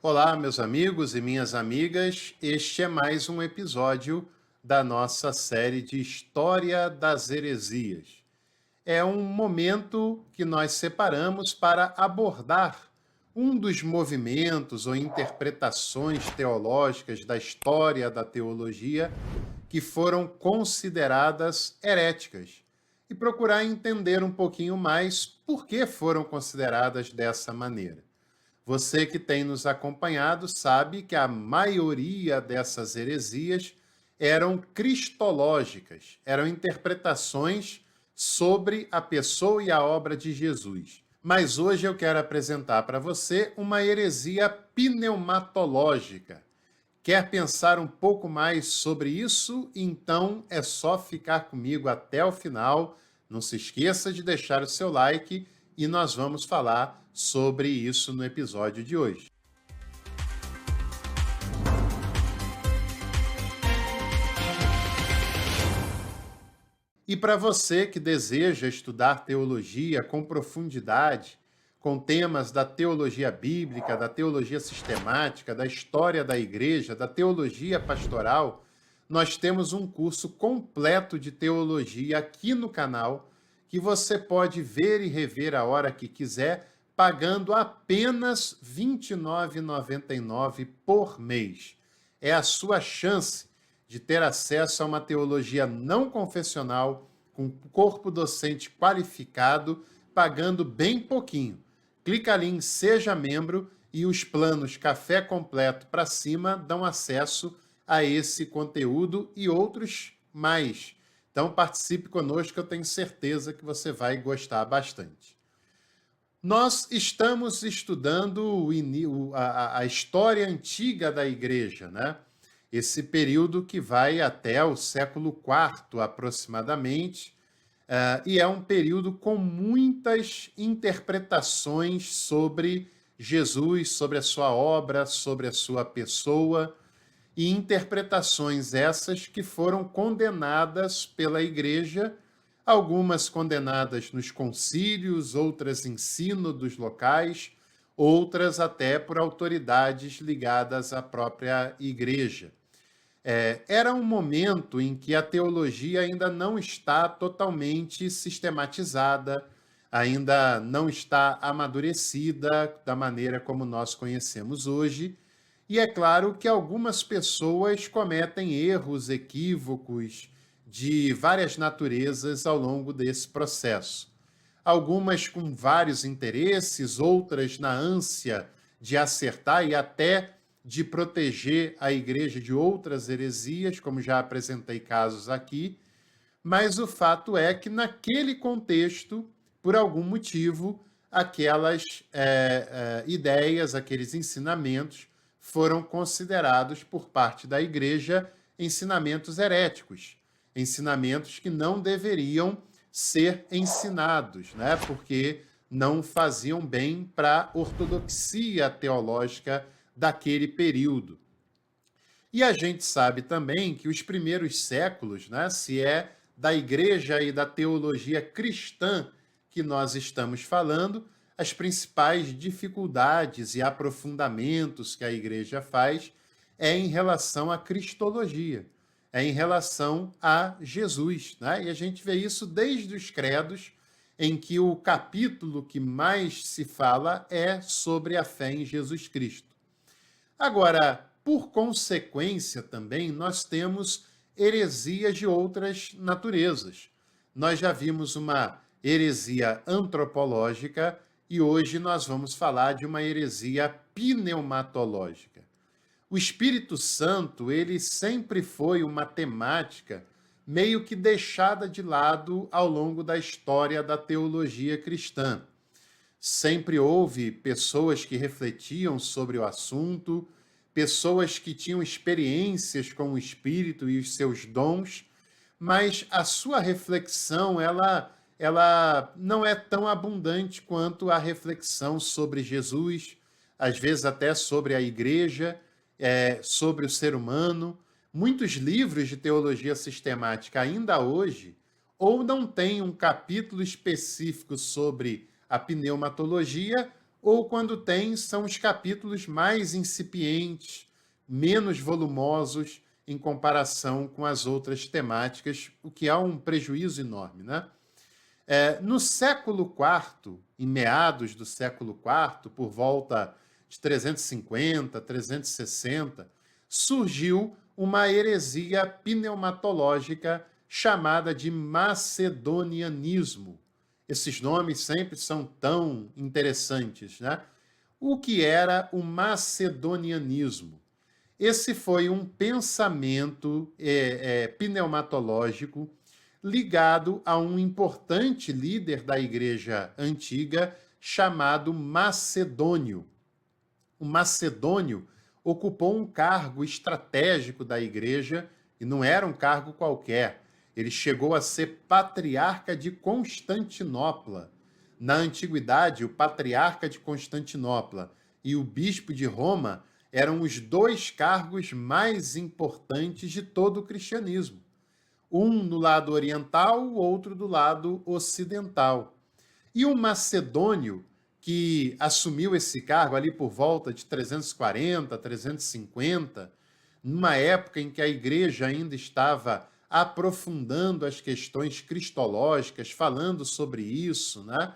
Olá, meus amigos e minhas amigas. Este é mais um episódio da nossa série de História das Heresias. É um momento que nós separamos para abordar um dos movimentos ou interpretações teológicas da história da teologia que foram consideradas heréticas e procurar entender um pouquinho mais por que foram consideradas dessa maneira. Você que tem nos acompanhado sabe que a maioria dessas heresias eram cristológicas, eram interpretações sobre a pessoa e a obra de Jesus. Mas hoje eu quero apresentar para você uma heresia pneumatológica. Quer pensar um pouco mais sobre isso? Então é só ficar comigo até o final. Não se esqueça de deixar o seu like e nós vamos falar sobre isso no episódio de hoje. E para você que deseja estudar teologia com profundidade, com temas da teologia bíblica, da teologia sistemática, da história da igreja, da teologia pastoral, nós temos um curso completo de teologia aqui no canal que você pode ver e rever a hora que quiser, pagando apenas R$ 29,99 por mês. É a sua chance de ter acesso a uma teologia não confessional, com corpo docente qualificado, pagando bem pouquinho. Clica ali em Seja Membro e os planos Café Completo para cima dão acesso a esse conteúdo e outros mais. Então participe conosco, eu tenho certeza que você vai gostar bastante. Nós estamos estudando a história antiga da igreja, né? Esse período que vai até o século IV, aproximadamente, e é um período com muitas interpretações sobre Jesus, sobre a sua obra, sobre a sua pessoa, e interpretações essas que foram condenadas pela igreja, algumas condenadas nos concílios, outras em sínodos locais, outras até por autoridades ligadas à própria igreja. Era um momento em que a teologia ainda não está totalmente sistematizada, ainda não está amadurecida da maneira como nós conhecemos hoje. E é claro que algumas pessoas cometem erros, equívocos de várias naturezas ao longo desse processo. Algumas com vários interesses, outras na ânsia de acertar e até de proteger a igreja de outras heresias, como já apresentei casos aqui, mas o fato é que naquele contexto, por algum motivo, aquelas ideias, aqueles ensinamentos foram considerados por parte da igreja ensinamentos heréticos, ensinamentos que não deveriam ser ensinados, né? Porque não faziam bem para a ortodoxia teológica daquele período. E a gente sabe também que os primeiros séculos, né, se é da igreja e da teologia cristã que nós estamos falando, as principais dificuldades e aprofundamentos que a igreja faz é em relação à cristologia, é em relação a Jesus, né? E a gente vê isso desde os credos, em que o capítulo que mais se fala é sobre a fé em Jesus Cristo. Agora, por consequência também, nós temos heresias de outras naturezas. Nós já vimos uma heresia antropológica e hoje nós vamos falar de uma heresia pneumatológica. O Espírito Santo, ele sempre foi uma temática meio que deixada de lado ao longo da história da teologia cristã. Sempre houve pessoas que refletiam sobre o assunto, pessoas que tinham experiências com o Espírito e os seus dons, mas a sua reflexão, ela não é tão abundante quanto a reflexão sobre Jesus, às vezes até sobre a igreja, sobre o ser humano. Muitos livros de teologia sistemática ainda hoje ou não têm um capítulo específico sobre a pneumatologia, ou quando tem, são os capítulos mais incipientes, menos volumosos em comparação com as outras temáticas, o que há um prejuízo enorme, né? No século IV, em meados do século IV, por volta de 350, 360, surgiu uma heresia pneumatológica chamada de macedonianismo. Esses nomes sempre são tão interessantes, né? O que era o macedonianismo? Esse foi um pensamento pneumatológico ligado a um importante líder da igreja antiga chamado Macedônio. O Macedônio ocupou um cargo estratégico da igreja e não era um cargo qualquer. Ele chegou a ser patriarca de Constantinopla. Na antiguidade, o patriarca de Constantinopla e o bispo de Roma eram os dois cargos mais importantes de todo o cristianismo. Um no lado oriental, o outro do lado ocidental. E o Macedônio, que assumiu esse cargo ali por volta de 340, 350, numa época em que a igreja ainda estava aprofundando as questões cristológicas, falando sobre isso, né?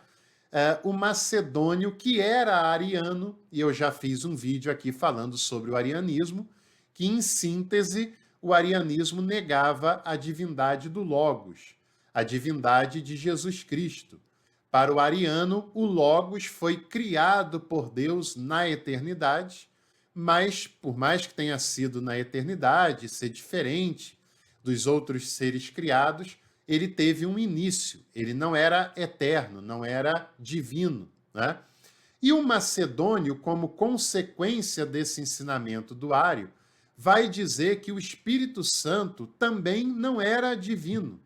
O Macedônio, que era ariano, e eu já fiz um vídeo aqui falando sobre o arianismo, que, em síntese, o arianismo negava a divindade do Logos, a divindade de Jesus Cristo. Para o ariano, o Logos foi criado por Deus na eternidade, mas, por mais que tenha sido na eternidade, ser diferente dos outros seres criados, ele teve um início, ele não era eterno, não era divino, né? E o Macedônio, como consequência desse ensinamento do Ário, vai dizer que o Espírito Santo também não era divino,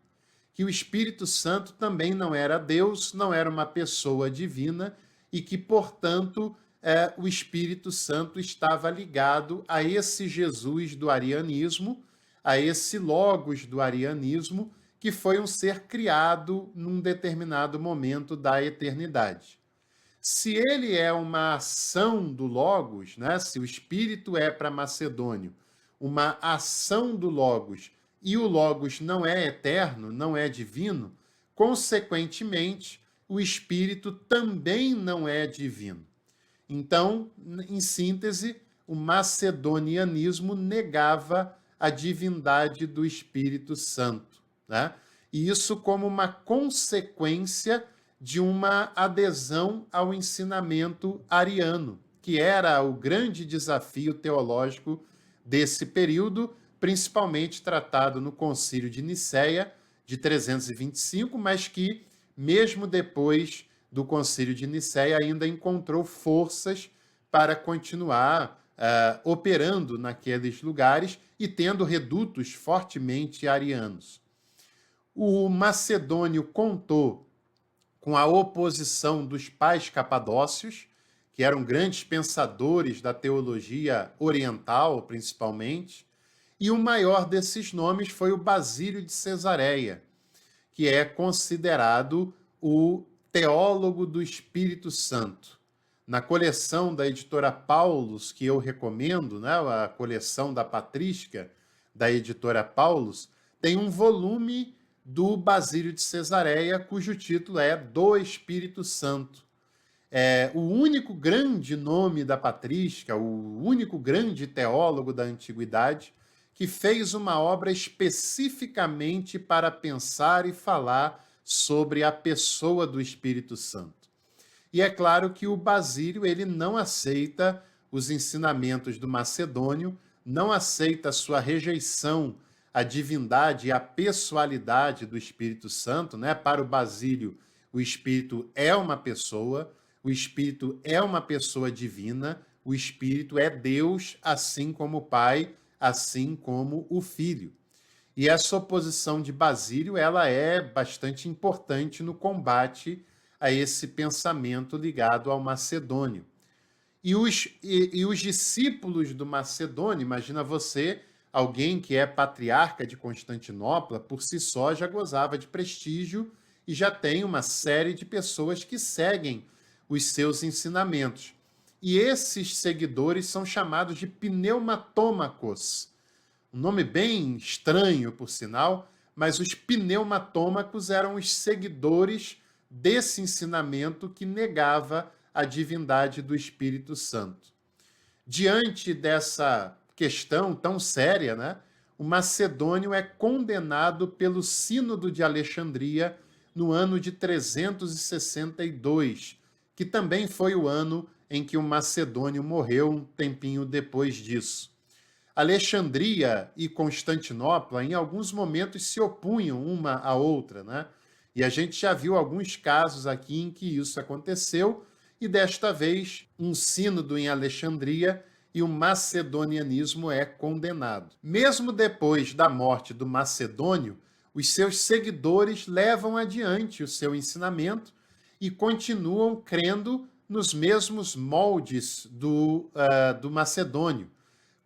que o Espírito Santo também não era Deus, não era uma pessoa divina e que, portanto, o Espírito Santo estava ligado a esse Jesus do arianismo, a esse Logos do arianismo, que foi um ser criado num determinado momento da eternidade. Se ele é uma ação do Logos, né? Se o Espírito é para Macedônio uma ação do Logos e o Logos não é eterno, não é divino, consequentemente, o Espírito também não é divino. Então, em síntese, o macedonianismo negava a divindade do Espírito Santo, né? E isso como uma consequência de uma adesão ao ensinamento ariano, que era o grande desafio teológico desse período, principalmente tratado no Concílio de Nicéia, de 325, mas que, mesmo depois do Concílio de Nicéia, ainda encontrou forças para continuar operando naqueles lugares e tendo redutos fortemente arianos. O Macedônio contou com a oposição dos pais capadócios, que eram grandes pensadores da teologia oriental, principalmente, e o maior desses nomes foi o Basílio de Cesareia, que é considerado o teólogo do Espírito Santo. Na coleção da editora Paulus, que eu recomendo, né, a coleção da Patrística, da editora Paulus, tem um volume do Basílio de Cesareia, cujo título é Do Espírito Santo. O único grande nome da patrística, o único grande teólogo da antiguidade, que fez uma obra especificamente para pensar e falar sobre a pessoa do Espírito Santo. E é claro que o Basílio ele não aceita os ensinamentos do Macedônio, não aceita a sua rejeição à divindade e à pessoalidade do Espírito Santo, né? Para o Basílio, o Espírito é uma pessoa, o Espírito é uma pessoa divina, o Espírito é Deus, assim como o Pai, assim como o Filho. E essa oposição de Basílio, ela é bastante importante no combate a esse pensamento ligado ao Macedônio. E os discípulos do Macedônio, imagina você, alguém que é patriarca de Constantinopla, por si só já gozava de prestígio e já tem uma série de pessoas que seguem os seus ensinamentos. E esses seguidores são chamados de pneumatômacos. Um nome bem estranho, por sinal, mas os pneumatômacos eram os seguidores desse ensinamento que negava a divindade do Espírito Santo. Diante dessa questão tão séria, né, o macedônio é condenado pelo Sínodo de Alexandria no ano de 362, que também foi o ano em que o macedônio morreu um tempinho depois disso. Alexandria e Constantinopla, em alguns momentos, se opunham uma à outra, né? E a gente já viu alguns casos aqui em que isso aconteceu, e desta vez, um sínodo em Alexandria e o macedonianismo é condenado. Mesmo depois da morte do macedônio, os seus seguidores levam adiante o seu ensinamento e continuam crendo nos mesmos moldes do macedônio.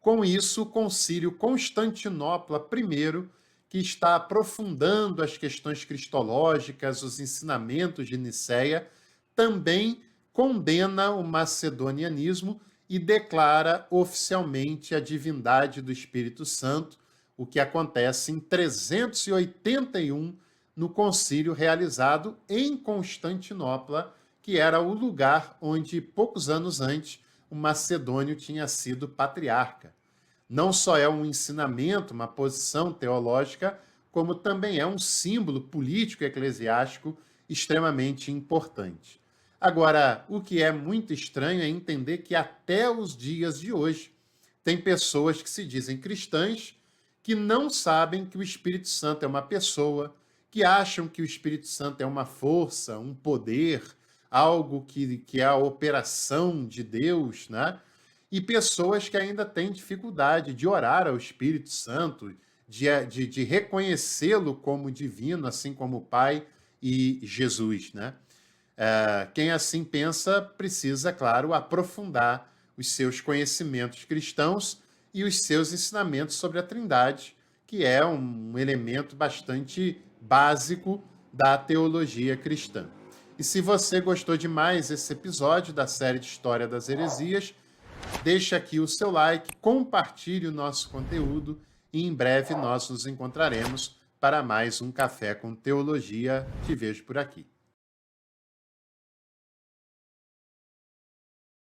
Com isso, o Concílio Constantinopla I, que está aprofundando as questões cristológicas, os ensinamentos de Nicéia, também condena o macedonianismo e declara oficialmente a divindade do Espírito Santo, o que acontece em 381, no concílio realizado em Constantinopla, que era o lugar onde, poucos anos antes, o macedônio tinha sido patriarca. Não só é um ensinamento, uma posição teológica, como também é um símbolo político eclesiástico extremamente importante. Agora, o que é muito estranho é entender que até os dias de hoje tem pessoas que se dizem cristãs que não sabem que o Espírito Santo é uma pessoa, que acham que o Espírito Santo é uma força, um poder, algo que é a operação de Deus, né? E pessoas que ainda têm dificuldade de orar ao Espírito Santo, de reconhecê-lo como divino, assim como o Pai e Jesus, né? Quem assim pensa precisa, claro, aprofundar os seus conhecimentos cristãos e os seus ensinamentos sobre a Trindade, que é um elemento bastante básico da teologia cristã. E se você gostou de mais esse episódio da série de História das Heresias, deixe aqui o seu like, compartilhe o nosso conteúdo e em breve nós nos encontraremos para mais um Café com Teologia. Te vejo por aqui.